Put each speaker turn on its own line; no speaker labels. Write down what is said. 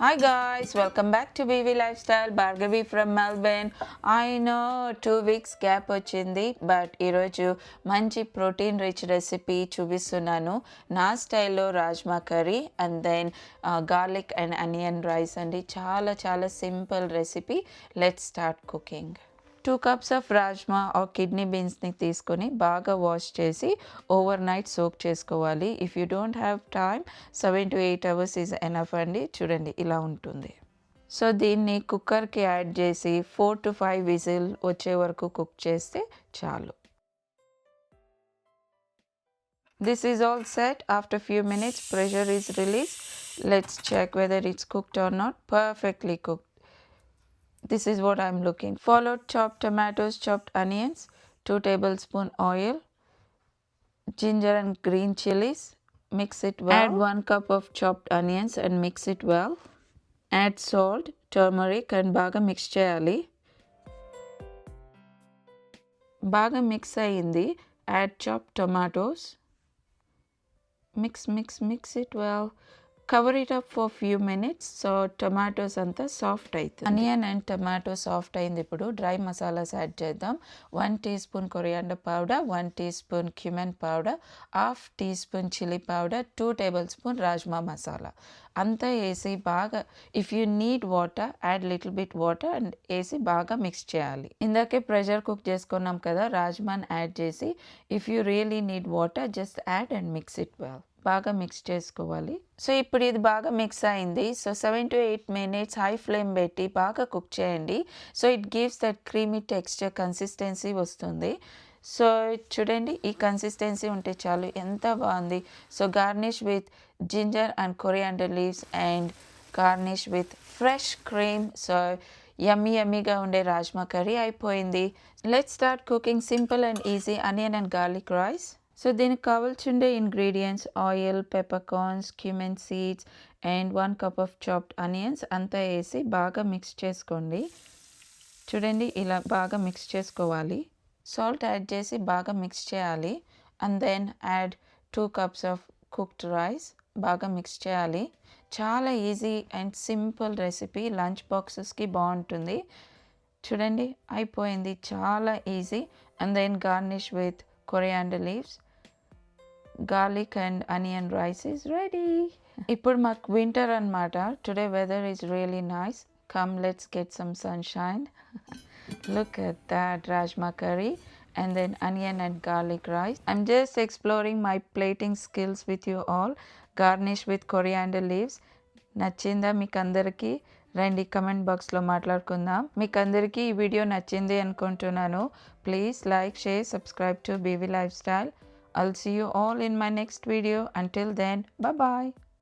Hi guys, welcome back to BV Lifestyle. Bhargavi from Melbourne. I know 2 weeks gap వచ్చింది but ఈరోజు మంచి protein rich recipe చూపిస్తున్నాను. నా స్టైల్లో rajma curry and then garlic and onion rice అండి. చాలా simple recipe. Let's start cooking. 2 cups of rajma or kidney బీన్స్ని తీసుకొని బాగా వాష్ చేసి ఓవర్ నైట్ సోక్ చేసుకోవాలి. If you don't have time 7 to 8 hours is enough అండి. చూడండి ఇలా ఉంటుంది. సో దీన్ని కుక్కర్కి యాడ్ చేసి 4 to 5 విజిల్ వచ్చే వరకు కుక్ చేస్తే చాలు. This is all set. After few minutes pressure is released. Let's check whether it's cooked or not. Perfectly cooked. This is what I'm looking. Followed chopped tomatoes, chopped onions, 2 tablespoon oil, ginger and green chilies. Mix it well. Add 1 cup of chopped onions and mix it well. Add salt, turmeric and baga mix cheyali. Baga mix ayindi. Add chopped tomatoes. Mix it well. Cover it up for few minutes so tomatoes anta soft aithundi. Onion and tomato soft ayindi. Ippudu dry masalas add cheddam. 1 teaspoon coriander powder, 1 teaspoon cumin powder, half teaspoon chili powder, 2 tablespoon rajma masala. Anta esi baga, if you need water add little bit water and esi baga mix cheyali. Indake pressure cook cheskunnam kada, rajman add chesi if you really need water just add and mix it well. బాగా mix చేసుకోవాలి. So ఇప్పుడు ఇది బాగా mix అయింది. So 7 to 8 minutes high flame పెట్టి బాగా cook చేయండి. So it gives that creamy texture consistency వస్తుంది. సో చూడండి ఈ కన్సిస్టెన్సీ ఉంటే చాలు. ఎంత బాగుంది. So garnish with ginger and coriander leaves and garnish with fresh cream. So యమ్మీగా ఉండే రాజ్మా కర్రీ అయిపోయింది. Let's start cooking simple and easy onion and garlic rice. So దీనికి కావాల్సిండే ingredients oil, peppercorns, cumin seeds and 1 cup of chopped onions అంతా వేసి బాగా mix చేసుకోండి. చూడండి ఇలా బాగా మిక్స్ చేసుకోవాలి. సాల్ట్ యాడ్ చేసి బాగా మిక్స్ చేయాలి. And then add 2 cups of cooked rice. బాగా మిక్స్ చేయాలి. చాలా easy and simple recipe. Lunch బాక్సెస్కి బాగుంటుంది. చూడండి అయిపోయింది. చాలా easy. And then garnish with coriander leaves. Garlic and onion rice is ready. ఇప్పుడు మాకు వింటర్ అన్నమాట. Today weather is really nice. Come let's get some sunshine. Look at that rajma curry and then onion and garlic rice. I'm just exploring my plating skills with you all. Garnish with coriander leaves. నచ్చిందా మీకు అందరికీ? రండి comment బాక్స్లో మాట్లాడుకుందాం. మీకు అందరికీ ఈ video నచ్చింది అనుకుంటున్నాను. Please like, share, subscribe to BV Lifestyle. I'll see you all in my next video. Until then, bye-bye.